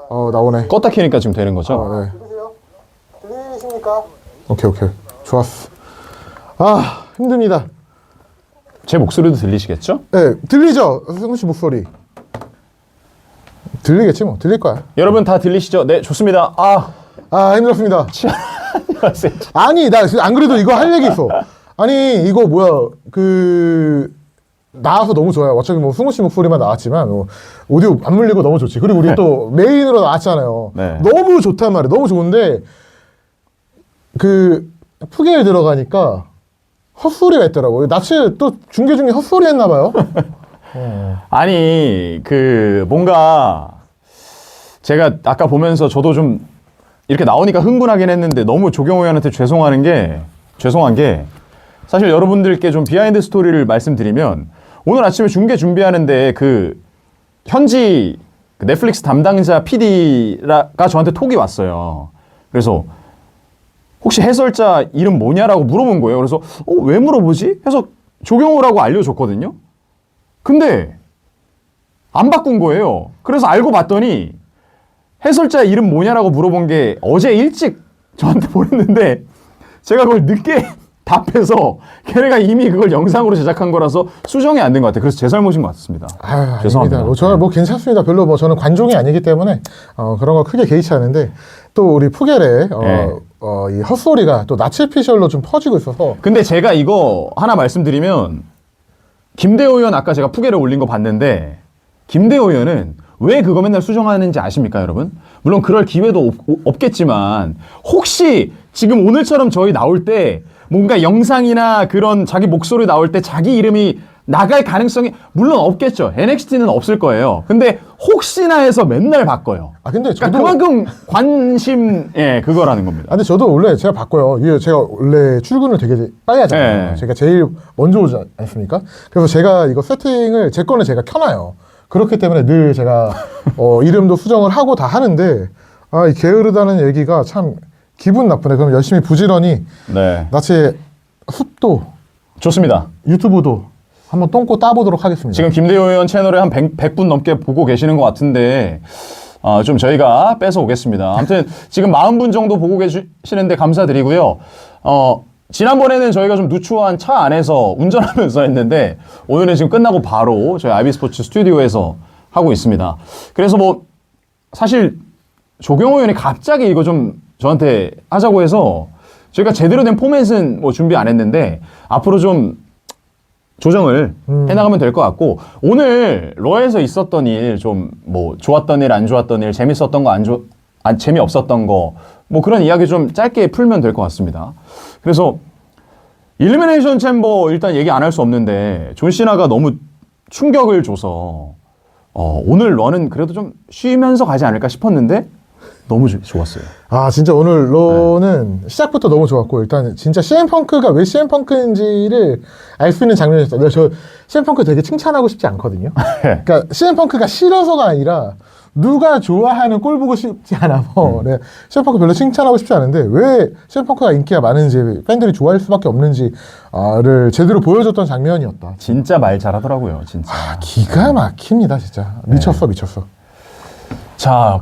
나오네. 껐다 키니까 지금 되는 거죠? 네. 들리세요? 들리십니까? 오케이. 좋았어. 힘듭니다. 제 목소리도 들리시겠죠? 네, 들리죠? 승우 씨 목소리. 들리겠지 뭐. 들릴 거야. 여러분 다 들리시죠? 네, 좋습니다. 힘들었습니다. 안녕하세요. 아니, 나 안 그래도 이거 할 얘기 있어. 아니, 이거 뭐야. 나와서 너무 좋아요. 어차피 뭐 승우 씨 목소리만 나왔지만 오디오 안 물리고 너무 좋지. 그리고 우리 또 메인으로 나왔잖아요. 네. 너무 좋단 말이에요. 너무 좋은데 푸게에 들어가니까 헛소리가 있더라고요. 나치 또 중계 중에 헛소리 했나 봐요. 아니, 뭔가 제가 아까 보면서 저도 좀 이렇게 나오니까 흥분하긴 했는데 너무 조경호 의원한테 죄송한 게 사실 여러분들께 좀 비하인드 스토리를 말씀드리면 오늘 아침에 중계 준비하는데 현지 넷플릭스 담당자 PD가 저한테 톡이 왔어요. 그래서 혹시 해설자 이름 뭐냐라고 물어본 거예요. 그래서 왜 물어보지? 해서 조경호라고 알려줬거든요. 근데 안 바꾼 거예요. 그래서 알고 봤더니 해설자 이름 뭐냐라고 물어본 게 어제 일찍 저한테 보냈는데 제가 그걸 늦게 답해서 걔네가 이미 그걸 영상으로 제작한 거라서 수정이 안 된 것 같아요. 그래서 제 잘못인 것 같습니다. 죄송합니다. 아닙니다. 저는 괜찮습니다. 별로 저는 관종이 아니기 때문에 그런 거 크게 개의치 않은데 또 우리 푸겔에 이 헛소리가 또 나치피셜로 좀 퍼지고 있어서. 근데 제가 이거 하나 말씀드리면 김대호 의원 아까 제가 푸겔에 올린 거 봤는데 김대호 의원은 왜 그거 맨날 수정하는지 아십니까, 여러분? 물론 그럴 기회도 없겠지만 혹시 지금 오늘처럼 저희 나올 때 뭔가 영상이나 그런 자기 목소리 나올 때 자기 이름이 나갈 가능성이 물론 없겠죠. NXT는 없을 거예요. 근데 혹시나 해서 맨날 바꿔요. 근데 저도 그러니까 그만큼 그거라는 겁니다. 근데 저도 원래 제가 바꿔요. 제가 원래 출근을 되게 빨리 하잖아요. 네. 제가 제일 먼저 오지 않습니까? 그래서 제가 이거 세팅을 제 거는 제가 켜놔요. 그렇기 때문에 늘 제가 이름도 수정을 하고 다 하는데 이 게으르다는 얘기가 참 기분 나쁘네. 그럼 열심히 부지런히 네. 나치의 숲도 좋습니다. 유튜브도 한번 똥꼬 따보도록 하겠습니다. 지금 김대호 의원 채널에 한 100분 넘게 보고 계시는 것 같은데 좀 저희가 뺏어 오겠습니다. 아무튼 지금 40분 정도 보고 계시는데 감사드리고요. 지난번에는 저희가 좀 누추한 차 안에서 운전하면서 했는데 오늘은 지금 끝나고 바로 저희 IB스포츠 스튜디오에서 하고 있습니다. 그래서 사실 조경호 의원이 갑자기 이거 좀 저한테 하자고 해서 저희가 제대로 된 포맷은 준비 안 했는데 앞으로 좀 조정을 해나가면 될 것 같고 오늘 러에서 있었던 일 좀 좋았던 일, 안 좋았던 일, 재밌었던 거, 재미없었던 거 그런 이야기 좀 짧게 풀면 될 것 같습니다. 그래서 일리미네이션 챔버 일단 얘기 안 할 수 없는데 존 시나가 너무 충격을 줘서 오늘 러는 그래도 좀 쉬면서 가지 않을까 싶었는데 너무 좋았어요. 진짜 오늘 러는 시작부터 너무 좋았고 일단 진짜 CM펑크가 왜 CM펑크인지를 알 수 있는 장면이었어요. 저 CM펑크 되게 칭찬하고 싶지 않거든요. 그러니까 CM펑크가 싫어서가 아니라 누가 좋아하는 꼴 보고 싶지 않아서 CM펑크 별로 칭찬하고 싶지 않은데 왜 CM펑크가 인기가 많은지 팬들이 좋아할 수밖에 없는지를 제대로 보여줬던 장면이었다. 진짜 말 잘하더라고요. 진짜. 기가 막힙니다. 진짜. 미쳤어. 자,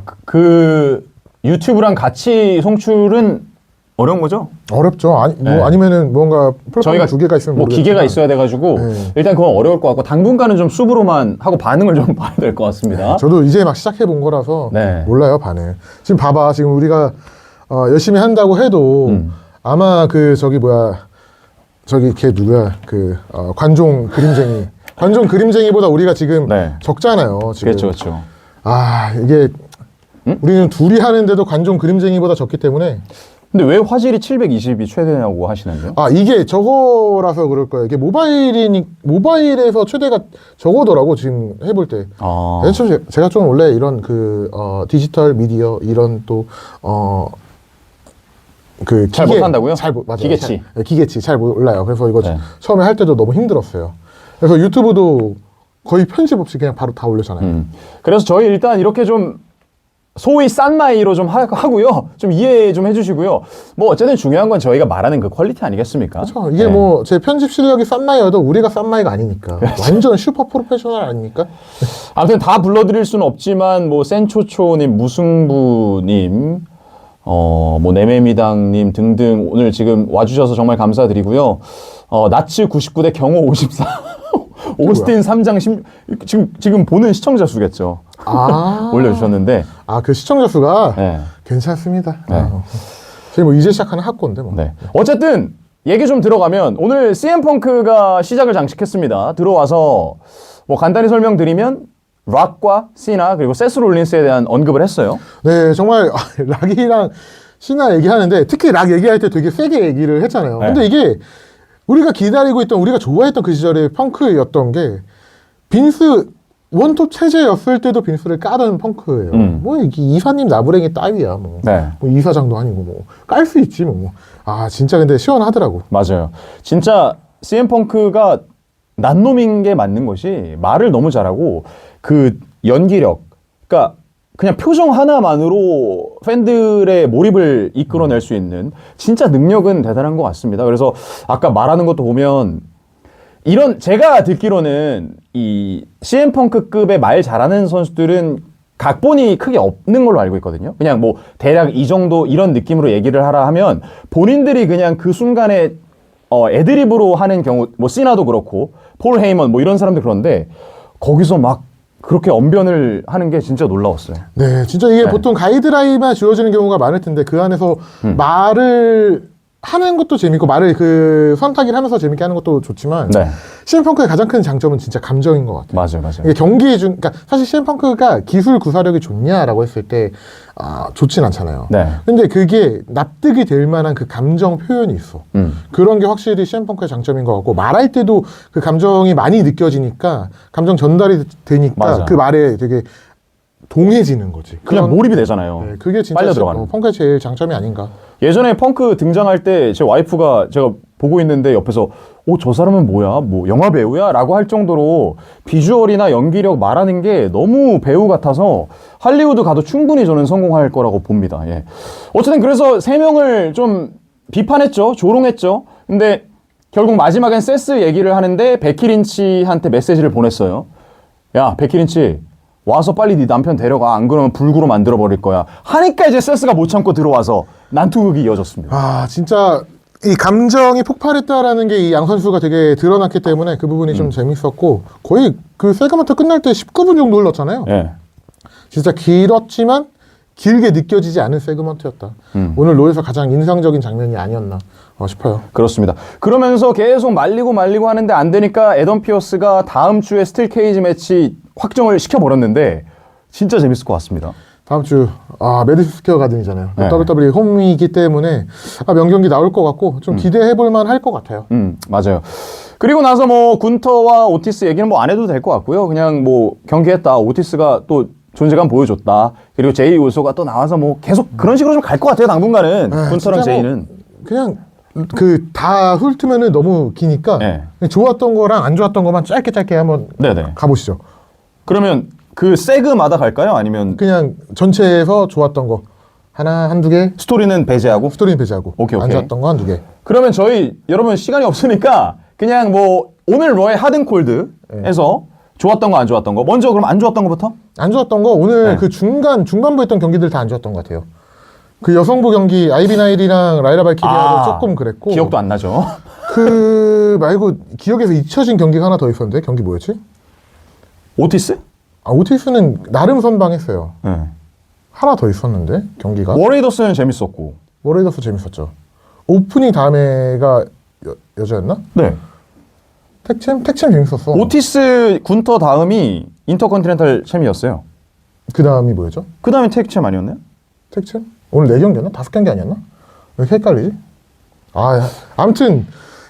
유튜브랑 같이 송출은 어려운 거죠? 어렵죠. 아니면은 뭔가 플랫폼 저희가 두 개가 있으면 기계가 있어야 돼가지고 일단 그건 어려울 것 같고 당분간은 좀 숲으로만 하고 반응을 좀 봐야 될 것 같습니다. 저도 이제 막 시작해 본 거라서 몰라요, 반응. 지금 봐봐. 지금 우리가 열심히 한다고 해도 아마 걔 누구야? 관종 그림쟁이. 관종 그림쟁이보다 우리가 지금 적잖아요. 지금. 그렇죠. 이게 우리는 둘이 하는데도 관종 그림쟁이보다 적기 때문에. 근데 왜 화질이 720이 최대냐고 하시는데요? 이게 저거라서 그럴 거예요. 이게 모바일에서 최대가 저거더라고, 지금 해볼 때. 제가 좀 원래 이런 디지털 미디어, 이런 또, 잘 못한다고요? 맞아요. 기계치. 기계치 잘 몰라요. 그래서 이거 처음에 할 때도 너무 힘들었어요. 그래서 유튜브도 거의 편집 없이 그냥 바로 다 올렸잖아요. 그래서 저희 일단 이렇게 좀 소위 싼 마이로 좀 하고요. 좀 이해 좀 해주시고요. 뭐 어쨌든 중요한 건 저희가 말하는 그 퀄리티 아니겠습니까? 그렇죠. 이게 네. 뭐 제 편집 실력이 싼마이여도 우리가 싼마이가 아니니까. 완전 슈퍼 프로페셔널 아닙니까? 아무튼 다 불러드릴 수는 없지만 뭐 센초초님, 무승부님, 뭐 네메미당님 등등 오늘 지금 와주셔서 정말 감사드리고요. 나츠 99대 경호 54. 오스틴 3장 지금 보는 시청자 수겠죠. 아. 올려주셨는데. 아, 그 시청자 수가 네. 괜찮습니다. 네. 저희 뭐 이제 시작하는 학고인데 뭐. 네. 어쨌든 얘기 좀 들어가면 오늘 CM 펑크가 시작을 장식했습니다. 들어와서 뭐 간단히 설명드리면 락과 시나 그리고 세스 롤린스에 대한 언급을 했어요. 네, 정말 락이랑 시나 얘기하는데 특히 락 얘기할 때 되게 세게 얘기를 했잖아요. 네. 근데 이게 우리가 기다리고 있던 우리가 좋아했던 그 시절의 펑크였던 게 빈스 원톱 체제였을 때도 빈스를 까던 펑크예요. 뭐 이게 이사님 나부랭이 따위야 뭐. 네. 뭐 이사장도 아니고 뭐 깔 수 있지 뭐. 아 진짜 근데 시원하더라고. 맞아요. 진짜 CM 펑크가 난놈인 게 맞는 것이 말을 너무 잘하고 그 연기력, 그러니까 그냥 표정 하나만으로 팬들의 몰입을 이끌어낼 수 있는 진짜 능력은 대단한 것 같습니다. 그래서 아까 말하는 것도 보면 이런 제가 듣기로는 이 CM 펑크급의 말 잘하는 선수들은 각본이 크게 없는 걸로 알고 있거든요. 그냥 뭐 대략 이 정도 이런 느낌으로 얘기를 하라 하면 본인들이 그냥 그 순간에 애드립으로 하는 경우 뭐 시나도 그렇고 폴 헤이먼 뭐 이런 사람들 그런데 거기서 막 그렇게 언변을 하는 게 진짜 놀라웠어요. 네, 진짜 이게 네. 보통 가이드라인만 주어지는 경우가 많을 텐데 그 안에서 말을 하는 것도 재밌고 말을 그 선타기를 하면서 재밌게 하는 것도 좋지만 네. CM펑크의 가장 큰 장점은 진짜 감정인 것 같아요. 맞아요, 맞아요. 이게 경기 중, 그러니까 사실 CM펑크가 기술 구사력이 좋냐라고 했을 때 좋진 않잖아요. 네. 근데 그게 납득이 될 만한 그 감정 표현이 있어. 그런 게 확실히 CM펑크의 장점인 것 같고 말할 때도 그 감정이 많이 느껴지니까 감정 전달이 되니까 맞아. 그 말에 되게 동해지는 거지. 그냥 그런- 몰입이 되잖아요. 네, 그게 진짜 빨려 들어가는. 펑크의 제일 장점이 아닌가. 예전에 펑크 등장할 때 제 와이프가 제가 보고 있는데 옆에서 저 사람은 뭐야? 뭐 영화 배우야? 라고 할 정도로 비주얼이나 연기력 말하는 게 너무 배우 같아서 할리우드 가도 충분히 저는 성공할 거라고 봅니다. 예. 어쨌든 그래서 세 명을 좀 비판했죠. 조롱했죠. 근데 결국 마지막엔 세스 얘기를 하는데 베키 린치한테 메시지를 보냈어요. 야, 베키 린치 와서 빨리 네 남편 데려가. 안 그러면 불구로 만들어 버릴 거야. 하니까 이제 세스가 못 참고 들어와서 난투극이 이어졌습니다. 아, 진짜 이 감정이 폭발했다라는 게 이 양 선수가 되게 드러났기 때문에 그 부분이 좀 재밌었고 거의 그 세그먼트 끝날 때 19분 정도 흘렀잖아요. 예. 진짜 길었지만 길게 느껴지지 않은 세그먼트였다. 오늘 로에서 가장 인상적인 장면이 아니었나 싶어요. 그렇습니다. 그러면서 계속 말리고 하는데 안 되니까 애덤 피어스가 다음 주에 스틸 케이지 매치 확정을 시켜버렸는데 진짜 재밌을 것 같습니다. 다음 주 메디슨 스퀘어 가든이잖아요. 네. WWE 홈이기 때문에 명경기 나올 것 같고 좀 기대해볼 만할 것 같아요. 맞아요. 그리고 나서 뭐 군터와 오티스 얘기는 뭐 안 해도 될 것 같고요. 그냥 뭐 경기했다. 오티스가 또 존재감 보여줬다. 그리고 제이 우소가 또 나와서 뭐 계속 그런 식으로 좀 갈 것 같아요. 당분간은 군터랑 진짜 뭐 제이는. 그냥 그 다 훑으면은 너무 기니까 네. 그냥 좋았던 거랑 안 좋았던 것만 짧게 한번 네네. 가보시죠. 그러면 그 세그마다 갈까요? 아니면 그냥 전체에서 좋았던 거 하나, 한두 개, 스토리는 배제하고? 스토리는 배제하고 오케이. 안 좋았던 거 한두 개. 그러면 저희 여러분 시간이 없으니까 그냥 뭐 오늘 러의 하든콜드에서 좋았던 거 안 좋았던 거 먼저 그럼 안 좋았던 거부터? 안 좋았던 거 오늘 네. 그 중간부 했던 경기들 다 안 좋았던 것 같아요. 그 여성부 경기 아이비 나일이랑 라이라 발키리아도 조금 그랬고 기억도 안 나죠. 그 말고 기억에서 잊혀진 경기가 하나 더 있었는데 경기 뭐였지? 오티스? 오티스는 나름 선방했어요. 네. 하나 더 있었는데 경기가 워레이더스는 재밌었고. 워레이더스 재밌었죠. 오프닝 다음에가 여자였나? 네. 택챔 재밌었어. 오티스 군터 다음이 인터컨티넨탈 챔이었어요. 그 다음이 뭐였죠? 그 다음에 택챔 아니었나요? 택챔? 오늘 4경기였나? 5경기 아니었나? 왜 이렇게 헷갈리지? 아무튼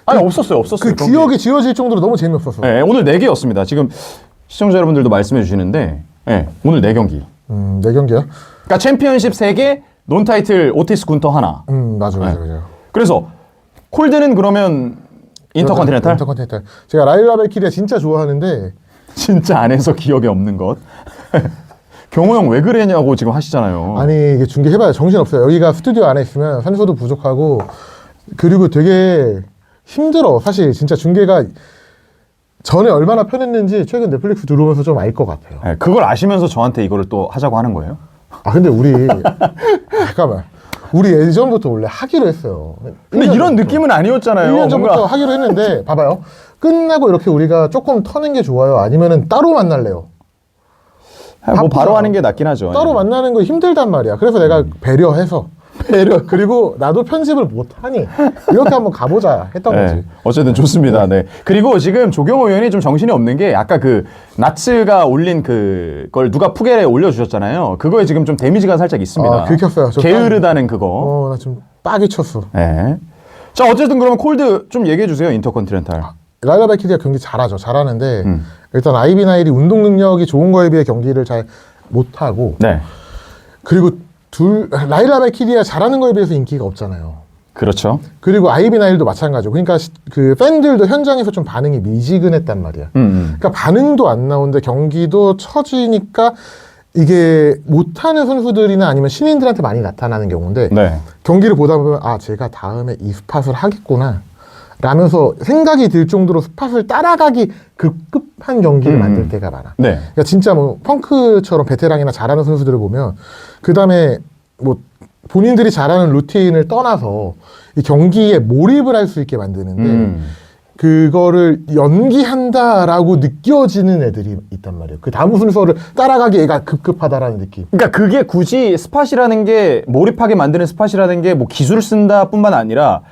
아니 없었어요. 그 기억이 지워질 정도로 너무 재미없었어. 네, 오늘 4개였습니다. 지금 시청자 여러분들도 말씀해 주시는데 네, 오늘 4경기. 4경기야? 그러니까 챔피언십 3개, 논타이틀 오티스 군터 하나. 맞아. 그래서 콜드는 그러면 인터컨티넨탈? 인터컨티넨탈. 제가 라일라 발키리아 진짜 좋아하는데 진짜 안에서 기억에 없는 것. 경호 형 왜 그랬냐고 지금 하시잖아요. 아니 이게 중계해봐야 정신없어요. 여기가 스튜디오 안에 있으면 산소도 부족하고 그리고 되게 힘들어. 사실 진짜 중계가 전에 얼마나 편했는지 최근 넷플릭스 들어오면서 좀 알 것 같아요. 네, 그걸 아시면서 저한테 이거를 또 하자고 하는 거예요? 아 근데 우리 잠깐만 우리 예전부터 원래 하기로 했어요. 근데 1년 이런 전부터. 느낌은 아니었잖아요. 1년 전부터 뭔가 하기로 했는데 봐봐요. 끝나고 이렇게 우리가 조금 터는 게 좋아요? 아니면은 따로 만날래요? 뭐 바쁘잖아. 바로 하는 게 낫긴 하죠. 따로 예. 만나는 거 힘들단 말이야. 그래서 내가 배려해서 그리고 나도 편집을 못하니 이렇게 한번 가보자 했던 네, 거지. 어쨌든 좋습니다. 네. 그리고 지금 조경호 의원이 좀 정신이 없는 게 아까 그 나츠가 올린 그걸 누가 푸게에 올려주셨잖아요. 그거에 지금 좀 데미지가 살짝 있습니다. 아, 긁혔어요. 저 게으르다는 그거. 나 좀 빡이 쳤어. 네. 자, 어쨌든 그러면 콜드 좀 얘기해 주세요. 인터컨티넨탈. 라일라 발키리가 경기 잘하죠. 잘하는데 일단 아이비 나일이 운동 능력이 좋은 거에 비해 경기를 잘 못하고 네. 그리고 라일라 발키리가 잘하는 거에 비해서 인기가 없잖아요. 그렇죠. 그리고 아이비 나일도 마찬가지고 그러니까 그 팬들도 현장에서 좀 반응이 미지근했단 말이야. 그러니까 반응도 안 나오는데 경기도 처지니까 이게 못하는 선수들이나 아니면 신인들한테 많이 나타나는 경우인데 네. 경기를 보다 보면 아 제가 다음에 이 스팟을 하겠구나 라면서 생각이 들 정도로 스팟을 따라가기 급급한 경기를 만들 때가 많아. 네. 그러니까 진짜 뭐 펑크처럼 베테랑이나 잘하는 선수들을 보면 그 다음에 뭐 본인들이 잘하는 루틴을 떠나서 이 경기에 몰입을 할 수 있게 만드는데 그거를 연기한다라고 느껴지는 애들이 있단 말이에요. 그 다음 순서를 따라가기 애가 급급하다라는 느낌. 그러니까 그게 굳이 스팟이라는 게 몰입하게 만드는 스팟이라는 게 뭐 기술을 쓴다뿐만 아니라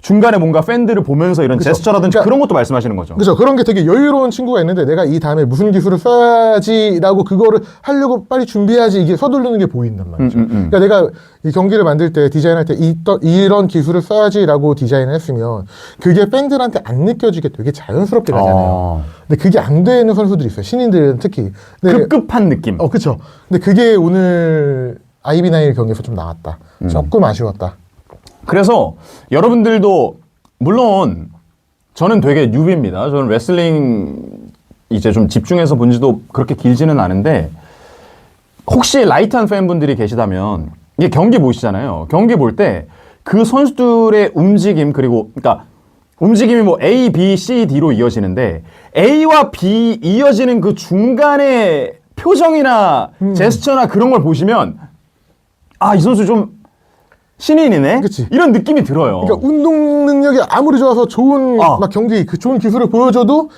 중간에 뭔가 팬들을 보면서 이런 그쵸. 제스처라든지 그러니까 그런 것도 말씀하시는 거죠. 그죠. 그런 게 되게 여유로운 친구가 있는데 내가 이 다음에 무슨 기술을 써야지라고 그거를 하려고 빨리 준비해야지 이게 서두르는 게 보인단 말이죠. 그러니까 내가 이 경기를 만들 때 디자인할 때 이런 기술을 써야지라고 디자인을 했으면 그게 팬들한테 안 느껴지게 되게 자연스럽게 가잖아요. 근데 그게 안 되는 선수들이 있어요. 신인들은 특히. 근데 급급한 느낌. 그쵸. 근데 그게 오늘 아이비 나일 경기에서 좀 나왔다. 조금 아쉬웠다. 그래서 여러분들도 물론 저는 되게 뉴비입니다. 저는 레슬링 이제 좀 집중해서 본 지도 그렇게 길지는 않은데 혹시 라이트한 팬분들이 계시다면 이게 경기 보시잖아요. 경기 볼 때 그 선수들의 움직임 그리고 그러니까 움직임이 뭐 A, B, C, D로 이어지는데 A와 B 이어지는 그 중간에 표정이나 제스처나 그런 걸 보시면 아, 이 선수 좀 신인이네? 그치. 이런 느낌이 들어요. 그러니까 운동 능력이 아무리 좋아서 좋은 막 경기 그 좋은 기술을 보여줘도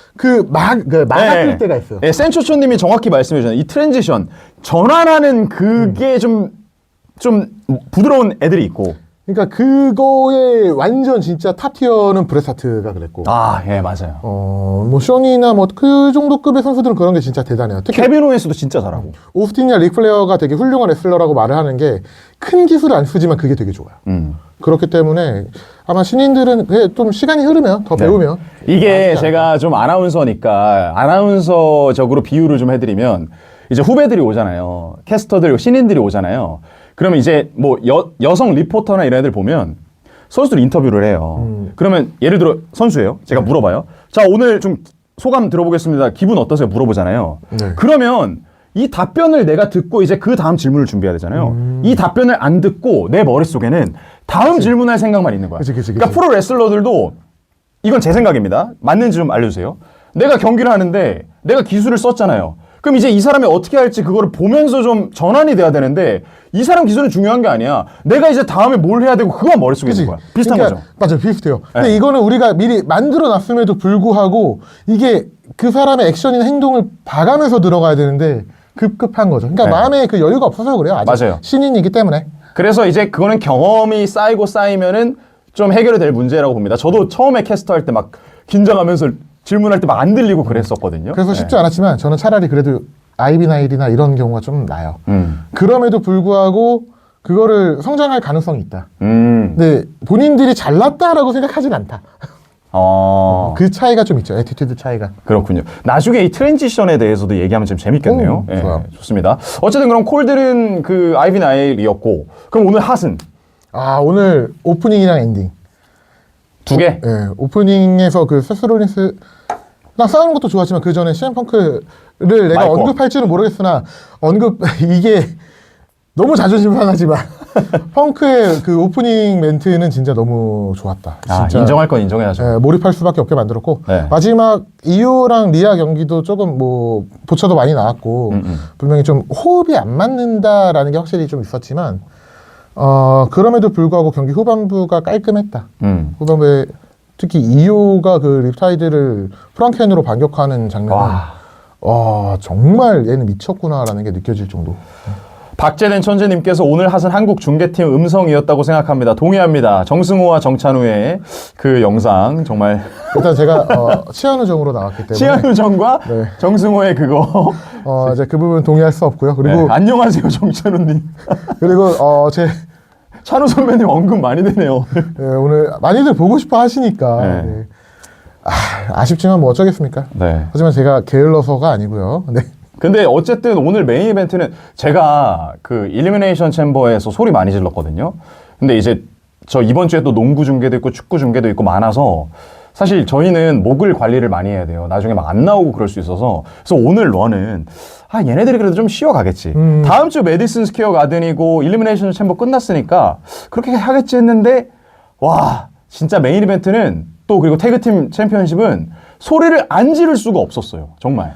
막아뜰 때가 있어요. 네, 센초초님이 정확히 말씀해 주셨네요. 이 트랜지션 전환하는 그게 좀 부드러운 애들이 있고. 그러니까 그거에 완전 진짜 탑티어는 브레스하트가 그랬고. 아, 예, 맞아요. 뭐 쇼니나 뭐 그 정도 급의 선수들은 그런 게 진짜 대단해요. 특히 케빈 오웬스도 진짜 잘하고. 오스틴이나 릭 플레어가 되게 훌륭한 레슬러라고 말을 하는 게 큰 기술을 안 쓰지만 그게 되게 좋아요. 그렇기 때문에 아마 신인들은 그냥 좀 시간이 흐르면 더 배우면 이게 제가 좀 아나운서니까 아나운서적으로 비유를 좀 해드리면 이제 후배들이 오잖아요. 캐스터들, 신인들이 오잖아요. 그러면 이제 뭐 여성 리포터나 이런 애들 보면 선수들 인터뷰를 해요. 그러면 예를 들어 선수예요. 제가 물어봐요. 자, 오늘 좀 소감 들어보겠습니다. 기분 어떠세요? 물어보잖아요. 네. 그러면 이 답변을 내가 듣고 이제 그 다음 질문을 준비해야 되잖아요. 이 답변을 안 듣고 내 머릿속에는 다음 질문할 생각만 있는 거야. 그치. 그러니까 프로 레슬러들도 이건 제 생각입니다. 맞는지 좀 알려주세요. 내가 경기를 하는데 내가 기술을 썼잖아요. 그럼 이제 이 사람이 어떻게 할지 그거를 보면서 좀 전환이 돼야 되는데 이 사람 기술은 중요한 게 아니야. 내가 이제 다음에 뭘 해야 되고 그건 머릿속에 있는 거야. 비슷한 거죠. 맞아요. 비슷해요. 근데 이거는 우리가 미리 만들어 놨음에도 불구하고 이게 그 사람의 액션이나 행동을 봐가면서 들어가야 되는데 급급한 거죠. 그러니까 마음에 그 여유가 없어서 그래요. 아직 맞아요. 신인이기 때문에. 그래서 이제 그거는 경험이 쌓이면은 좀 해결이 될 문제라고 봅니다. 저도 처음에 캐스터 할 때 막 긴장하면서 질문할 때 막 안 들리고 그랬었거든요. 그래서 쉽지 않았지만 저는 차라리 그래도 아이비 나일이나 이런 경우가 좀 나요. 그럼에도 불구하고 그거를 성장할 가능성이 있다. 근데 본인들이 잘났다라고 생각하진 않다. 그 차이가 좀 있죠. 애티튜드 차이가. 그렇군요. 나중에 이 트랜지션에 대해서도 얘기하면 좀 재밌겠네요. 예, 좋아요. 좋습니다. 어쨌든 그럼 콜들은 그 아이비 나일이었고 그럼 오늘 핫은 오늘 오프닝이랑 엔딩. 두 개? 오프닝에서 그 세스 롤린스랑 싸우는 것도 좋았지만 그 전에 CM 펑크를 내가 마이코. 언급할지는 모르겠으나 이게 너무 자존심 상하지만 펑크의 그 오프닝 멘트는 진짜 너무 좋았다. 진짜 인정할 건 인정해야죠. 몰입할 수밖에 없게 만들었고 네. 마지막 이효랑 리아 경기도 조금 뭐 보차도 많이 나왔고 분명히 좀 호흡이 안 맞는다라는 게 확실히 좀 있었지만 그럼에도 불구하고 경기 후반부가 깔끔했다. 후반부에 특히 이효가 그 립타이드를 프랑켄으로 반격하는 장면은 정말 얘는 미쳤구나라는 게 느껴질 정도. 박재된 천재님께서 오늘 하신 한국 중계팀 음성이었다고 생각합니다. 동의합니다. 정승호와 정찬우의 그 영상 정말 일단 제가 치안우정으로 나왔기 때문에 치안우정과 네. 정승호의 그거 이제 그 부분 동의할 수 없고요. 그리고 네. 안녕하세요 정찬우님. 그리고 제 찬우 선배님 언급 많이 되네요. 오늘 많이들 보고 싶어 하시니까 네. 네. 아쉽지만 뭐 어쩌겠습니까? 네. 하지만 제가 게을러서가 아니고요. 네. 근데 어쨌든 오늘 메인 이벤트는 제가 그 일리미네이션 챔버에서 소리 많이 질렀거든요. 근데 이제 저 이번 주에 또 농구 중계도 있고 축구 중계도 있고 많아서 사실 저희는 목을 관리를 많이 해야 돼요. 나중에 막 안 나오고 그럴 수 있어서. 그래서 오늘 런은 얘네들이 그래도 좀 쉬어가겠지. 다음 주 메디슨 스퀘어 가든이고 일리미네이션 챔버 끝났으니까 그렇게 하겠지 했는데 와 진짜 메인 이벤트는 또 그리고 태그팀 챔피언십은 소리를 안 지를 수가 없었어요. 정말.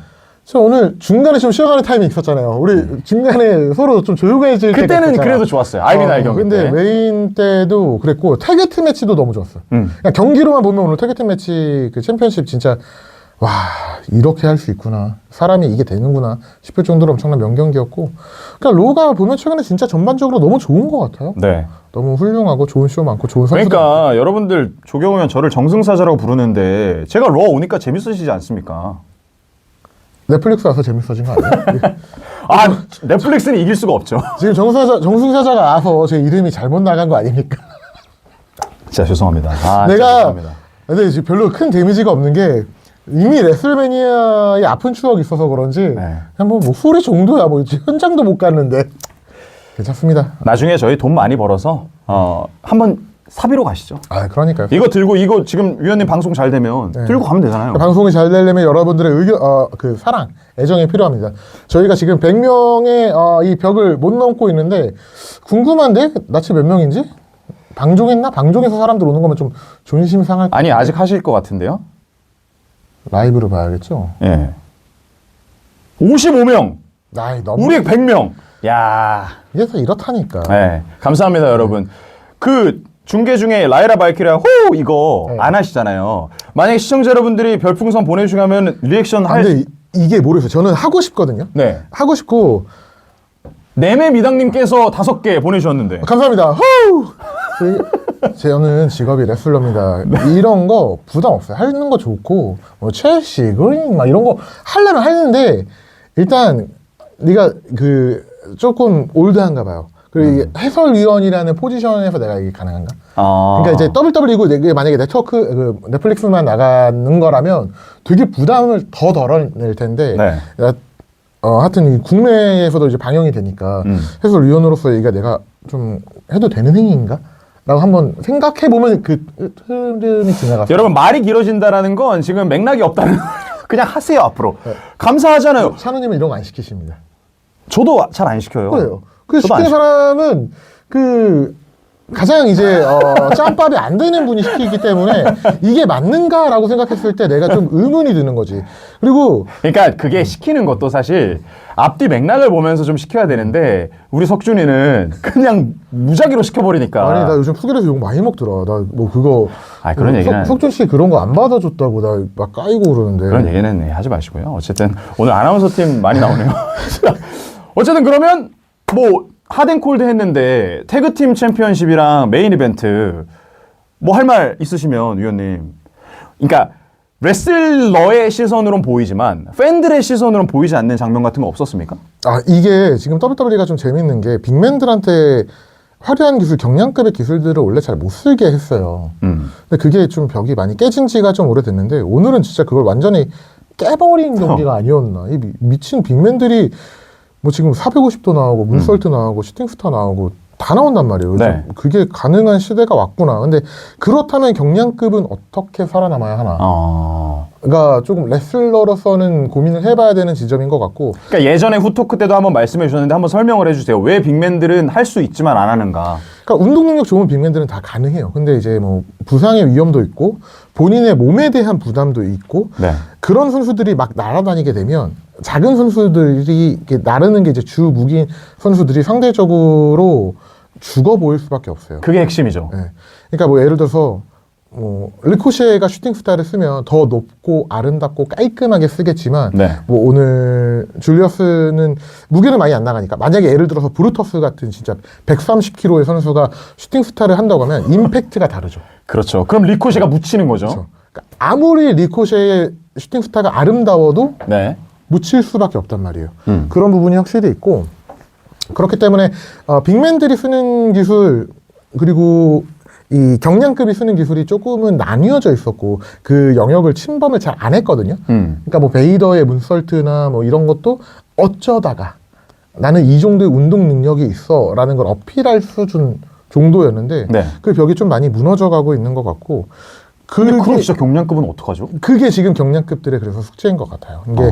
저 오늘 중간에 좀 쉬어가는 타이밍 있었잖아요. 우리 중간에 서로 좀 조용해질 때가 그때는 있었잖아. 그래도 좋았어요. 아이비나이 경기 근데 때. 메인 때도 그랬고 태그팀 매치도 너무 좋았어요. 그냥 경기로만 보면 오늘 태그팀 매치 그 챔피언십 진짜 와 이렇게 할 수 있구나. 사람이 이게 되는구나 싶을 정도로 엄청난 명경기였고 그러니까 로가 보면 최근에 진짜 전반적으로 너무 좋은 것 같아요. 네. 너무 훌륭하고 좋은 쇼 많고 좋은 선수들. 그러니까 여러분들 조경호면 저를 정승사자라고 부르는데 제가 로 오니까 재밌으시지 않습니까? 넷플릭스 와서 재밌어진 거 아니에요? 넷플릭스는 이길 수가 없죠. 지금 정승사자가 와서 제 이름이 잘못 나간 거 아닙니까? 진짜 죄송합니다. 진짜 내가 죄송합니다. 근데 지금 별로 큰 데미지가 없는 게 이미 레슬매니아에 아픈 추억이 있어서 그런지 네. 그냥 뭐 소리 정도야 뭐 현장도 못 갔는데 괜찮습니다. 나중에 저희 돈 많이 벌어서 한번 사비로 가시죠. 그러니까요. 이거 들고 이거 지금 위원님 방송 잘 되면 들고 가면 되잖아요. 방송이 잘 되려면 여러분들의 의견, 그 사랑, 애정이 필요합니다. 저희가 지금 100명의 이 벽을 못 넘고 있는데 궁금한데 나치 몇 명인지? 방종했나? 방종해서 사람들 오는 거면 좀 존심 상할 아니 아직 하실 것 같은데요? 라이브로 봐야겠죠. 예. 55명. 너무 우리 100명. 야. 이게 다 이렇다니까. 네. 감사합니다, 여러분. 그 중계 중에 라이라 발키리아 호 이거 안 하시잖아요. 만약에 시청자 여러분들이 별풍선 보내주시면 리액션 할. 근데 이게 모르겠어요. 저는 하고 싶거든요. 네. 하고 싶고 네메 미당님께서 5개 보내주셨는데. 감사합니다. 저는 직업이 레슬러입니다. 이런 거 부담 없어요. 하는 거 좋고 뭐 첼시, 그린 막 이런 거 하려면 하는데 일단 네가 그 조금 올드한가 봐요. 그리고 이게 해설위원이라는 포지션에서 내가 이게 가능한가? 그러니까 이제 WWE고 이게 만약에 넷플릭스만 나가는 거라면 되게 부담을 더 덜어낼 텐데 네. 하여튼 국내에서도 이제 방영이 되니까 해설위원으로서 이게 내가 좀 해도 되는 행위인가? 라고 한번 생각해보면 그 흐름이 지나갔어요. 여러분 말이 길어진다라는 건 지금 맥락이 없다는 그냥 하세요 앞으로. 감사하잖아요. 찬우님은 이런 거 안 시키십니다. 저도 잘 안 시켜요. 그래요. 그 저도 안 시키는 사람은 그 가장 이제 짬밥이 안 되는 분이 시키기 때문에 이게 맞는가라고 생각했을 때 내가 좀 의문이 드는 거지. 그리고 그러니까 그게 시키는 것도 사실 앞뒤 맥락을 보면서 좀 시켜야 되는데 우리 석준이는 그냥 무작위로 시켜버리니까. 아니 나 요즘 푸겔에서 욕 많이 먹더라. 나 뭐 그거 그런 얘기는 석준 씨 그런 거 안 받아줬다고 나 막 까이고 그러는데. 그런 얘기는 하지 마시고요. 어쨌든 오늘 아나운서 팀 많이 나오네요. 어쨌든 그러면 뭐 핫앤콜드 했는데 태그팀 챔피언십이랑 메인 이벤트 뭐 할 말 있으시면 위원님. 그러니까 레슬러의 시선으로는 보이지만 팬들의 시선으로는 보이지 않는 장면 같은 거 없었습니까? 이게 지금 WWE가 좀 재밌는 게 빅맨들한테 화려한 기술, 경량급의 기술들을 원래 잘 못 쓰게 했어요. 근데 그게 좀 벽이 많이 깨진 지가 좀 오래됐는데 오늘은 진짜 그걸 완전히 깨버린 경기가 아니었나. 이 미친 빅맨들이 뭐 지금 450도 나오고 문설트 나오고 슈팅스타 나오고 다 나온단 말이에요. 네. 그게 가능한 시대가 왔구나. 근데 그렇다면 경량급은 어떻게 살아남아야 하나. 조금 레슬러로서는 고민을 해봐야 되는 지점인 것 같고. 그러니까 예전에 후토크 때도 한번 말씀해 주셨는데 한번 설명을 해주세요. 왜 빅맨들은 할 수 있지만 안 하는가? 그러니까 운동 능력 좋은 빅맨들은 다 가능해요. 근데 이제 뭐 부상의 위험도 있고 본인의 몸에 대한 부담도 있고 네. 그런 선수들이 막 날아다니게 되면 작은 선수들이 이렇게 나르는 게 이제 주 무기인 선수들이 상대적으로 죽어 보일 수밖에 없어요. 그게 핵심이죠. 네. 그러니까 뭐 예를 들어서 르코셰가 슈팅 스타를 쓰면 더 높고 아름답고 깔끔하게 쓰겠지만 네. 뭐 오늘 줄리어스는 무게는 많이 안 나가니까 만약에 예를 들어서 브루터스 같은 진짜 130kg의 선수가 슈팅 스타를 한다고 하면 임팩트가 다르죠. 그렇죠. 그럼 리코시가 묻히는 거죠. 그렇죠. 그러니까 아무리 리코셰의 슈팅 스타가 아름다워도 네. 묻힐 수밖에 없단 말이에요. 그런 부분이 확실히 있고 그렇기 때문에 빅맨들이 쓰는 기술 그리고 이 경량급이 쓰는 기술이 조금은 나뉘어져 있었고 그 영역을 침범을 잘 안 했거든요. 그러니까 뭐 베이더의 문설트나 뭐 이런 것도 어쩌다가 나는 이 정도의 운동 능력이 있어라는 걸 어필할 수준 정도였는데 네. 그 벽이 좀 많이 무너져가고 있는 것 같고 근데 그럼 진짜 경량급은 어떡하죠? 그게 지금 경량급들의 그래서 숙제인 것 같아요. 이게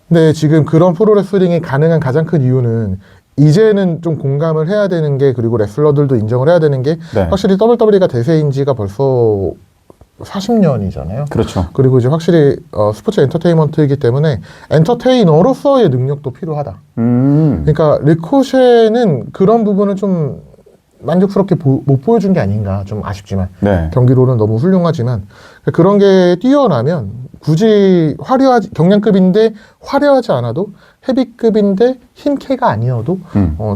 근데 지금 그런 프로레슬링이 가능한 가장 큰 이유는 이제는 좀 공감을 해야 되는 게 그리고 레슬러들도 인정을 해야 되는 게 네. 확실히 WWE가 대세인 지가 벌써 40년이잖아요. 그렇죠. 그리고 이제 확실히 스포츠 엔터테인먼트이기 때문에 엔터테이너로서의 능력도 필요하다. 그러니까 리코셰는 그런 부분은 좀 만족스럽게 못 보여준 게 아닌가 좀 아쉽지만 네. 경기로는 너무 훌륭하지만 그런 게 뛰어나면 굳이 경량급인데 화려하지 않아도 헤비급인데 힘캐가 아니어도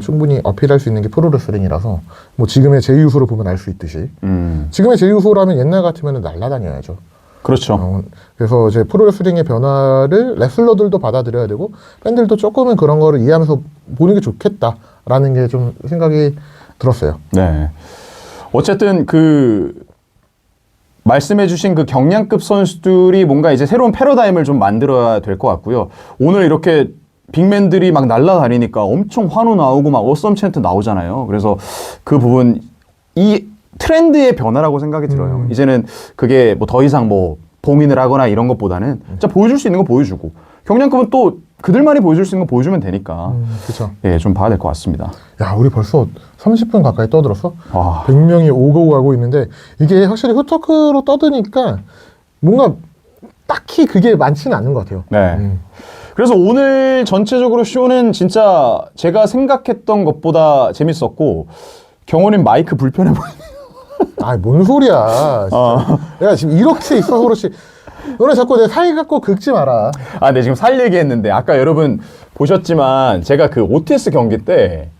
충분히 어필할 수 있는 게 프로레슬링이라서 뭐 지금의 제이우소를 보면 알 수 있듯이 지금의 제이우소라면 옛날 같으면 날라다녀야죠. 그렇죠. 그래서 이제 프로레슬링의 변화를 레슬러들도 받아들여야 되고 팬들도 조금은 그런 거를 이해하면서 보는 게 좋겠다라는 게 좀 생각이 들었어요. 네. 어쨌든 말씀해주신 그 경량급 선수들이 뭔가 이제 새로운 패러다임을 좀 만들어야 될 것 같고요. 오늘 이렇게 빅맨들이 막 날아다니니까 엄청 환호 나오고 막 어썸 챈트 나오잖아요. 그래서 그 부분 이 트렌드의 변화라고 생각이 들어요. 이제는 그게 뭐 더 이상 뭐 봉인을 하거나 이런 것보다는 진짜 보여줄 수 있는 거 보여주고 경량급은 또 그들만이 보여줄 수 있는 거 보여주면 되니까 그렇죠. 예, 좀 봐야 될 것 같습니다. 야, 우리 벌써 30분 가까이 떠들었어? 와. 100명이 오고 가고 있는데 이게 확실히 후토크로 떠드니까 뭔가 딱히 그게 많지는 않은 것 같아요. 네. 그래서 오늘 전체적으로 쇼는 진짜 제가 생각했던 것보다 재밌었고 경호님 마이크 불편해 보이네요. 아이, 뭔 소리야. 진짜. 내가 지금 이렇게 있어서 그렇지. 너네 자꾸 내 사이 갖고 긁지 마라. 아, 네, 지금 살 얘기했는데 아까 여러분 보셨지만 제가 그 오티스 경기 때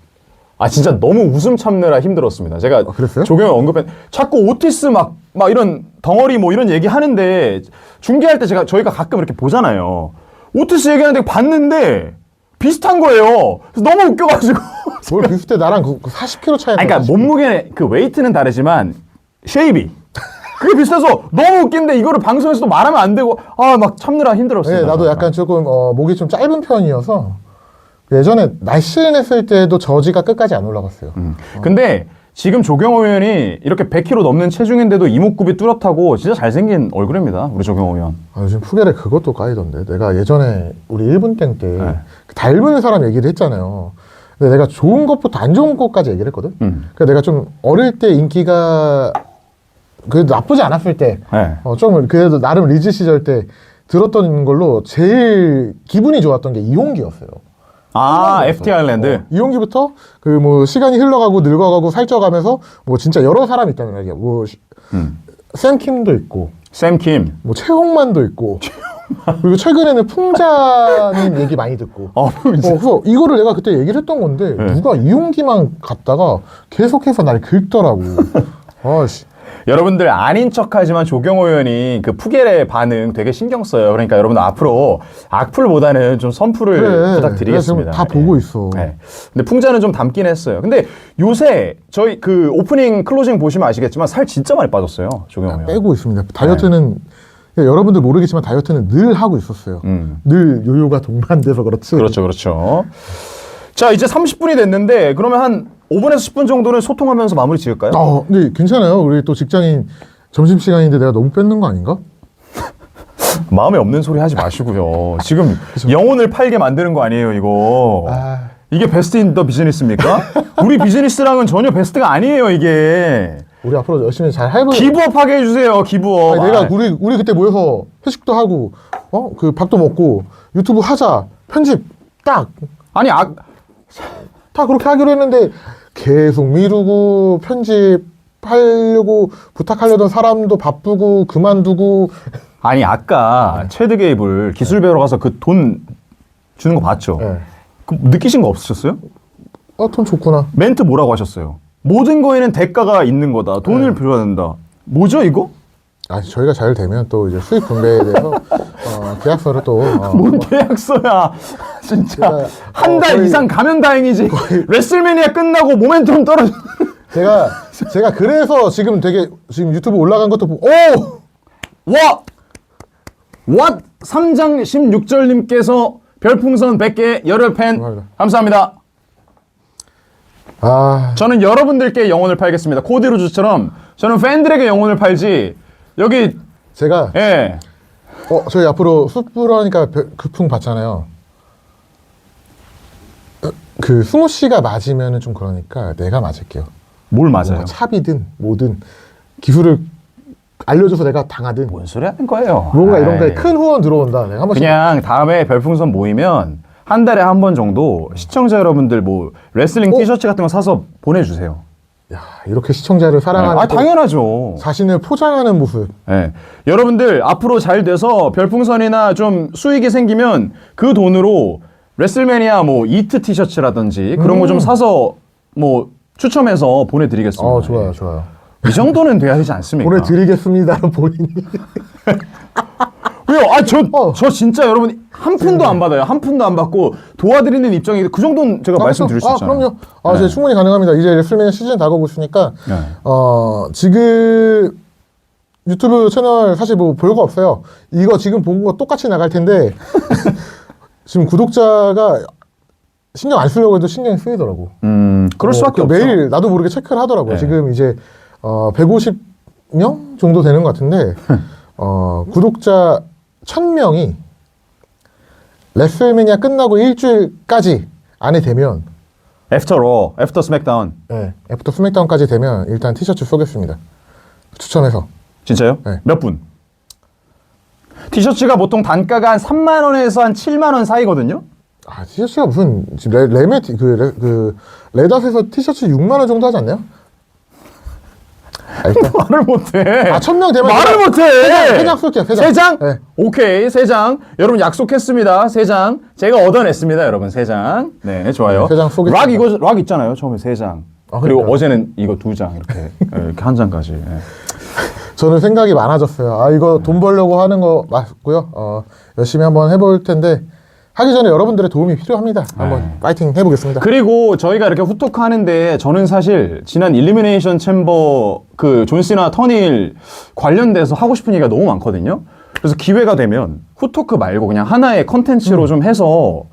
진짜 너무 웃음 참느라 힘들었습니다. 제가 그랬어요? 조경을 언급했 자꾸 오티스 막 이런 덩어리 뭐 이런 얘기 하는데 중계할 때 저희가 가끔 이렇게 보잖아요. 오티스 얘기하는데 봤는데 비슷한 거예요. 그래서 너무 웃겨가지고. 뭘 비슷해. 나랑 40kg 차이 나. 그러니까 몸무게 그 웨이트는 다르지만 쉐입이 그게 비슷해서 너무 웃긴데 이거를 방송에서도 말하면 안 되고 막 참느라 힘들었어요. 네, 나도 약간 조금 목이 좀 짧은 편이어서 예전에 날씬 했을 때도 저지가 끝까지 안 올라갔어요. 근데 지금 조경호 의원이 이렇게 100kg 넘는 체중인데도 이목구비 뚜렷하고 진짜 잘생긴 얼굴입니다. 우리 조경호 의원. 요즘 푸겔에 그것도 까이던데. 내가 예전에 우리 1분 땡 때 네. 닮은 사람 얘기를 했잖아요. 근데 내가 좋은 것부터 안 좋은 것까지 얘기를 했거든. 그러니까 내가 좀 어릴 때 인기가 그래도 나쁘지 않았을 때, 네. 좀 그래도 나름 리즈 시절 때 들었던 걸로 제일 기분이 좋았던 게 이용기였어요. FT 아일랜드. 이용기부터 그 뭐 시간이 흘러가고 늙어가고 살쪄가면서 뭐 진짜 여러 사람 있다는 말이야. 뭐 샘킴도 있고, 샘킴. 뭐 최홍만도 있고, 그리고 최근에는 풍자님 얘기 많이 듣고. 그래서 이거를 내가 그때 얘기를 했던 건데 누가 이용기만 갖다가 계속해서 날 긁더라고. 아씨. 여러분들 아닌 척하지만 조경호 의원이 그 푸겔의 반응 되게 신경 써요. 그러니까 여러분들 앞으로 악플보다는 좀 선풀을 부탁드리겠습니다. 다 보고 있어. 네. 근데 풍자는 좀 닮긴 했어요. 근데 요새 저희 그 오프닝 클로징 보시면 아시겠지만 살 진짜 많이 빠졌어요. 조경호 의원. 빼고 있습니다. 다이어트는 여러분들 모르겠지만 다이어트는 늘 하고 있었어요. 늘 요요가 동반돼서 그렇지. 그렇죠. 자, 이제 30분이 됐는데 그러면 한 5분에서 10분 정도는 소통하면서 마무리 지을까요? 근데 괜찮아요. 우리 또 직장인 점심시간인데 내가 너무 뺏는 거 아닌가? 마음에 없는 소리 하지 마시고요. 지금 영혼을 팔게 만드는 거 아니에요, 이거. 아. 이게 베스트 인 더 비즈니스입니까? 우리 비즈니스랑은 전혀 베스트가 아니에요, 이게. 우리 앞으로 열심히 잘 해보자. 기부업 하게 해주세요, 기부업. 아니, 내가 우리 그때 모여서 회식도 하고 그 밥도 먹고 유튜브 하자 편집 딱 아니, 다 그렇게 하기로 했는데 계속 미루고 편집하려고 부탁하려던 사람도 바쁘고 그만두고. 아니 아까 체드 게이블 기술 배우러 가서 그 돈 주는 거 봤죠? 네. 그 느끼신 거 없으셨어요? 돈 좋구나. 멘트 뭐라고 하셨어요? 모든 거에는 대가가 있는 거다. 돈을 빌어야 된다. 뭐죠 이거? 저희가 잘 되면 또 이제 수익 분배에 대해서 계약서를 또 뭔 계약서야. 진짜 제가, 한 달 거의- 이상 가면 다행이지. 레슬매니아 끝나고 모멘텀 떨어져. 제가 그래서 지금 지금 유튜브 올라간 것도 보고 왓 3장 16절님께서 별풍선 100개 열혈팬 감사합니다. 저는 여러분들께 영혼을 팔겠습니다. 코디로즈처럼 저는 팬들에게 영혼을 팔지. 여기 제가 예. 저희 앞으로 숯불하니까 그풍 받잖아요. 그 승호 씨가 맞으면은 좀 그러니까 내가 맞을게요. 뭘 맞아요? 뭔가 차비든 뭐든 기술을 알려줘서 내가 당하든 뭔 소리 하는 거예요? 뭔가 이런 아이, 거에 큰 후원 들어온다. 내가 한 번씩 그냥 다음에 별풍선 모이면 한 달에 한 번 정도 시청자 여러분들 뭐 레슬링 티셔츠 같은 거 사서 보내주세요. 야, 이렇게 시청자를 사랑하는 당연하죠. 자신을 포장하는 모습. 네. 여러분들 앞으로 잘 돼서 별풍선이나 좀 수익이 생기면 그 돈으로 레슬매니아 뭐 이트 티셔츠라든지 그런 거 좀 사서 뭐 추첨해서 보내드리겠습니다. 좋아요. 이 정도는 돼야 되지 않습니까? 보내드리겠습니다. 본인이. 왜요? 저 진짜 여러분 한 푼도 안 받아요. 한 푼도 안 받고 도와드리는 입장이기 그 정도는 제가 말씀드릴 수 있잖아요. 그럼요. 네. 제가 충분히 가능합니다. 이제 레슬매니아 시즌 다가오고 있으니까 네. 지금 유튜브 채널 사실 뭐 별거 없어요. 이거 지금 본 거 똑같이 나갈 텐데 지금 구독자가 신경 안 쓰려고 해도 신경이 쓰이더라고. 그럴 수밖에 없죠. 매일 나도 모르게 체크를 하더라고요. 네. 지금 이제 150명 정도 되는 것 같은데 구독자 1000명이 레슬매니아 끝나고 일주일까지 안에 되면 애프터 스맥다운. 애프터 스맥다운까지 되면 일단 티셔츠 쏘겠습니다. 추첨해서. 진짜요? 네. 몇 분? 티셔츠가 보통 단가가 한 3만 원에서 한 7만 원 사이거든요. 티셔츠가 무슨 지금 레닷에서 티셔츠 6만 원 정도 하지 않나요? 일단 말을 못해. 1000명 되면 말을 못해. 세 장 쏠게요. 세 장? 네. 오케이, 세 장. 여러분 약속했습니다. 세 장. 제가 얻어냈습니다, 여러분. 세 장. 네, 좋아요. 네, 세장 쏘겠습니다. 락 있잖아요. 처음에 세 장. 그리고 그러니까요. 어제는 이거 2장 이렇게 이렇게 한 장까지. 네. 저는 생각이 많아졌어요. 이거 돈 벌려고 하는 거 맞고요. 열심히 한번 해볼 텐데 하기 전에 여러분들의 도움이 필요합니다. 한번 파이팅 해보겠습니다. 그리고 저희가 이렇게 후토크 하는데 저는 사실 지난 일리미네이션 챔버 그 존시나 터닐 관련돼서 하고 싶은 얘기가 너무 많거든요. 그래서 기회가 되면 후토크 말고 그냥 하나의 컨텐츠로 좀 해서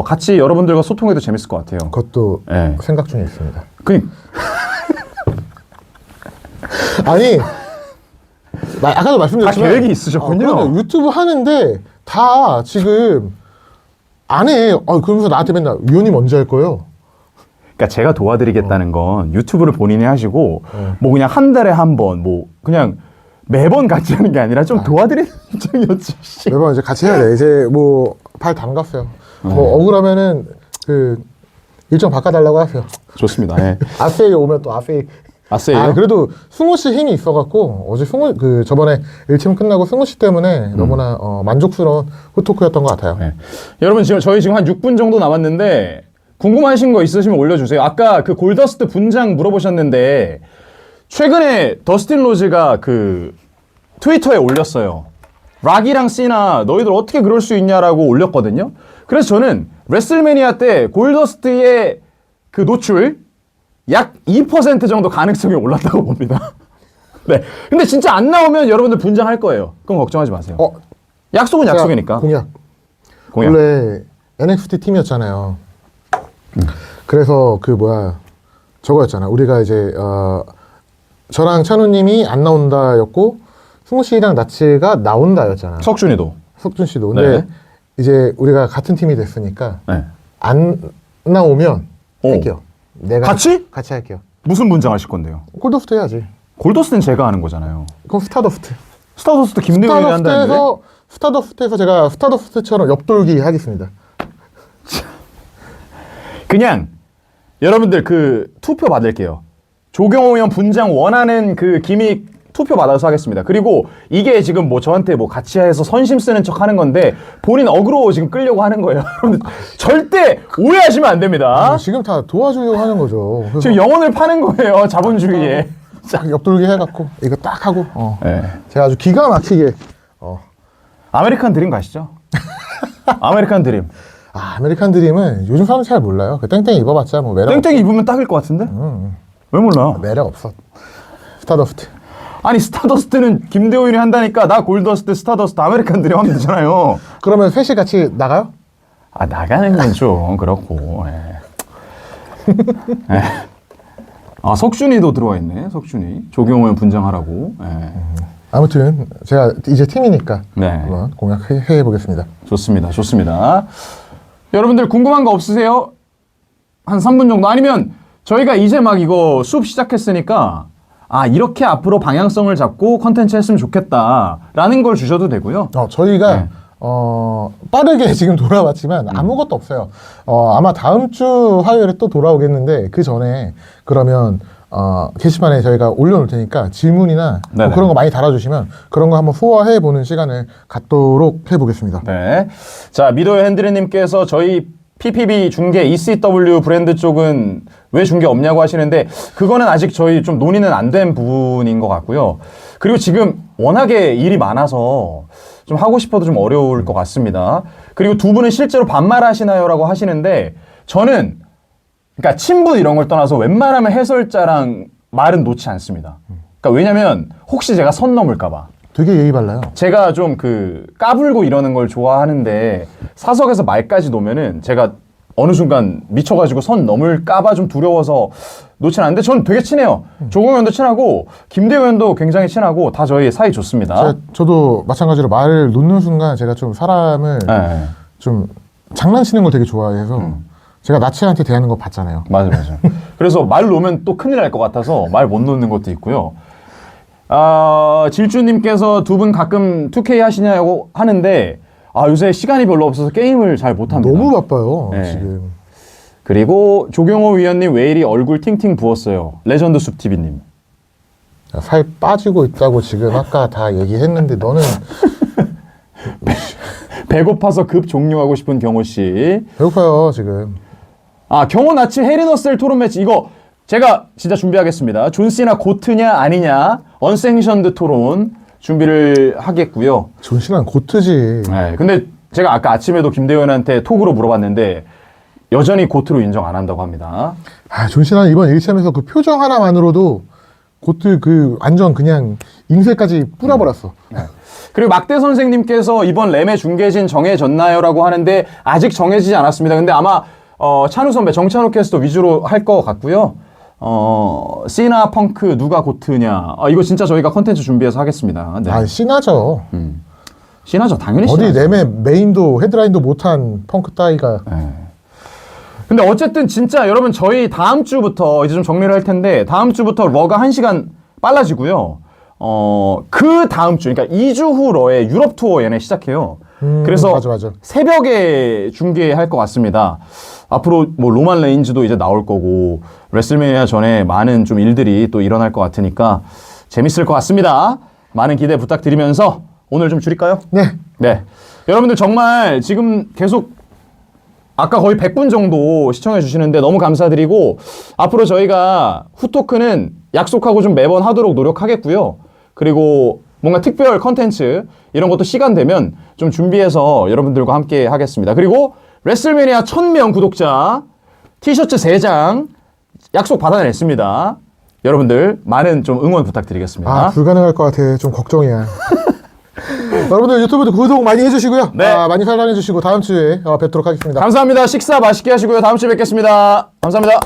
같이 여러분들과 소통해도 재밌을 것 같아요. 그것도 네. 생각 중에 있습니다. 아니 아까도 말씀드렸지만 다 계획이 있으셨군요. 그럼요. 유튜브 하는데 다 지금 안 해. 그러면서 나한테 맨날 위원님 언제 할 거예요? 그러니까 제가 도와드리겠다는 건 유튜브를 본인이 하시고 뭐 그냥 한 달에 한 번 뭐 그냥 매번 같이 하는 게 아니라 좀 도와드리는 입장이었지. 씨. 매번 이제 같이 해야 돼. 이제 뭐 발 담갔어요. 뭐 억울하면은 그 일정 바꿔달라고 하세요. 좋습니다. 예. 아세이 오면 또 아세이. 아세요? 그래도 승호 씨 힘이 있어갖고 어제 승호 저번에 1침 끝나고 승호 씨 때문에 너무나 만족스러운 후토크였던 것 같아요. 네. 여러분 저희 지금 한 6분 정도 남았는데 궁금하신 거 있으시면 올려주세요. 아까 그 골더스트 분장 물어보셨는데 최근에 더스틴 로즈가 그 트위터에 올렸어요. 락이랑 씨나 너희들 어떻게 그럴 수 있냐라고 올렸거든요. 그래서 저는 레슬매니아 때 골더스트의 그 노출 약 2% 정도 가능성이 올랐다고 봅니다. 네. 근데 진짜 안 나오면 여러분들 분장할 거예요. 그건 걱정하지 마세요. 약속은 약속이니까. 공약. 공약. 원래 NXT 팀이었잖아요. 그래서 저거였잖아. 우리가 이제 저랑 찬우님이 안 나온다였고 승우 씨랑 나츠가 나온다였잖아. 석준이도. 석준 씨도. 근데 네. 이제 우리가 같은 팀이 됐으니까 네. 안 나오면 오. 할게요. 내가 같이? 같이 할게요. 무슨 분장 하실 건데요? 골더스트 해야지. 골더스트는 제가 하는 거잖아요. 그럼 스타더스트. 스타더스트 김대훈이 한다는데. 스타더스트에서 제가 스타더스트처럼 옆돌기 하겠습니다. 그냥 여러분들 그 투표 받을게요. 조경호 의원 분장 원하는 그 기믹 투표 받아서 하겠습니다. 그리고 이게 지금 뭐 저한테 뭐 같이 해서 선심 쓰는 척 하는 건데 본인 어그로 지금 끌려고 하는 거예요. 여러분들 절대 오해하시면 안 됩니다. 지금 다 도와주려고 하는 거죠. 그래서 지금 영혼을 파는 거예요. 자본주의에. 딱 옆돌기 해갖고 이거 딱 하고 네. 제가 아주 기가 막히게 아메리칸 드림 가시죠. 아메리칸 드림. 아메리칸 드림은 요즘 사람 잘 몰라요. 그 땡땡이 입어봤자 뭐 매력 땡땡이 입으면 딱일 것 같은데? 왜 몰라? 매력 없어. 스타더스트. 아니 스타더스트는 김대훈이 한다니까 나 골더스트 스타더스트 아메리칸 드림 하면 되잖아요. 그러면 셋이 같이 나가요? 아 나가는 건 좀 그렇고. 예. 예. 아 석준이도 들어와 있네. 석준이 조경호는 분장하라고. 예. 아무튼 제가 이제 팀이니까 네. 한번 공약해 보겠습니다. 좋습니다. 좋습니다. 여러분들 궁금한 거 없으세요? 한 3분 정도 아니면 저희가 이제 막 이거 수업 시작했으니까 아 이렇게 앞으로 방향성을 잡고 컨텐츠 했으면 좋겠다라는 걸 주셔도 되고요. 저희가 네. 빠르게 지금 돌아왔지만 아무것도 없어요. 아마 다음 주 화요일에 또 돌아오겠는데 그 전에 그러면 게시판에 저희가 올려놓을 테니까 질문이나 뭐 네네. 그런 거 많이 달아주시면 그런 거 한번 소화해 보는 시간을 갖도록 해보겠습니다. 네. 자, 미도의 핸드리님께서 저희 PPB 중계 ECW 브랜드 쪽은 왜 중계 없냐고 하시는데 그거는 아직 저희 좀 논의는 안 된 부분인 것 같고요. 그리고 지금 워낙에 일이 많아서 좀 하고 싶어도 좀 어려울 것 같습니다. 그리고 두 분은 실제로 반말하시나요? 라고 하시는데 저는 그러니까 친분 이런 걸 떠나서 웬만하면 해설자랑 말은 놓지 않습니다. 그러니까 왜냐면 혹시 제가 선 넘을까 봐. 되게 예의 발라요. 제가 좀 그 까불고 이러는 걸 좋아하는데 사석에서 말까지 놓으면은 제가 어느 순간 미쳐가지고 선 넘을까봐 좀 두려워서 놓진 않는데 저는 되게 친해요. 조공현도 친하고 김대현도 굉장히 친하고 다 저희 사이 좋습니다. 저도 마찬가지로 말을 놓는 순간 제가 좀 사람을 네. 좀 장난치는 걸 되게 좋아해서 제가 나치한테 대하는 거 봤잖아요. 맞아요. 그래서 말 놓으면 또 큰일 날 것 같아서 말 못 놓는 것도 있고요. 질주님께서 두 분 가끔 2K 하시냐고 하는데 요새 시간이 별로 없어서 게임을 잘 못합니다. 너무 바빠요 네. 지금. 그리고 조경호 위원님 왜 이리 얼굴 팅팅 부었어요. 레전드 숲TV님. 살 빠지고 있다고 지금 아까 다 얘기했는데 너는 배고파서 급 종료하고 싶은 경호씨. 배고파요 지금. 경호 나치 헤리너셀 토론 매치 이거 제가 진짜 준비하겠습니다. 존시나 고트냐 아니냐 언생션드 토론 준비를 하겠고요. 존시난 고트지. 네, 근데 제가 아까 아침에도 김대현한테 톡으로 물어봤는데 여전히 고트로 인정 안 한다고 합니다. 존시난 이번 1참에서 그 표정 하나만으로도 고트 그 완전 그냥 인쇄까지 뿌려버렸어. 그리고 막대 선생님께서 이번 램의 중계진 정해졌나요? 라고 하는데 아직 정해지지 않았습니다. 근데 아마 찬우 선배, 정찬우 캐스터 위주로 할 것 같고요. 시나 펑크 누가 고트냐. 이거 진짜 저희가 컨텐츠 준비해서 하겠습니다. 네. 신나죠. 시나죠. 당연히 어디 시나죠. 램의 메인도 헤드라인도 못한 펑크 따위가. 근데 어쨌든 진짜 여러분 저희 다음 주부터 이제 좀 정리를 할 텐데 다음 주부터 러가 1시간 빨라지고요. 그 다음 주, 그러니까 2주 후 러의 유럽 투어 얘네 시작해요. 그래서 맞아. 새벽에 중계할 것 같습니다. 앞으로 뭐 로만 레인즈도 이제 나올 거고 레슬매니아 전에 많은 좀 일들이 또 일어날 것 같으니까 재밌을 것 같습니다. 많은 기대 부탁드리면서 오늘 좀 줄일까요? 네. 여러분들 정말 지금 계속 아까 거의 100분 정도 시청해 주시는데 너무 감사드리고 앞으로 저희가 후토크는 약속하고 좀 매번 하도록 노력하겠고요. 그리고 뭔가 특별 컨텐츠 이런 것도 시간 되면 좀 준비해서 여러분들과 함께 하겠습니다. 그리고 레슬매니아 1000명 구독자 티셔츠 3장 약속 받아냈습니다. 여러분들 많은 좀 응원 부탁드리겠습니다. 불가능할 것 같아. 좀 걱정이야. 여러분들 유튜브도 구독 많이 해주시고요. 네. 많이 사랑해주시고 다음 주에 뵙도록 하겠습니다. 감사합니다. 식사 맛있게 하시고요. 다음 주에 뵙겠습니다. 감사합니다.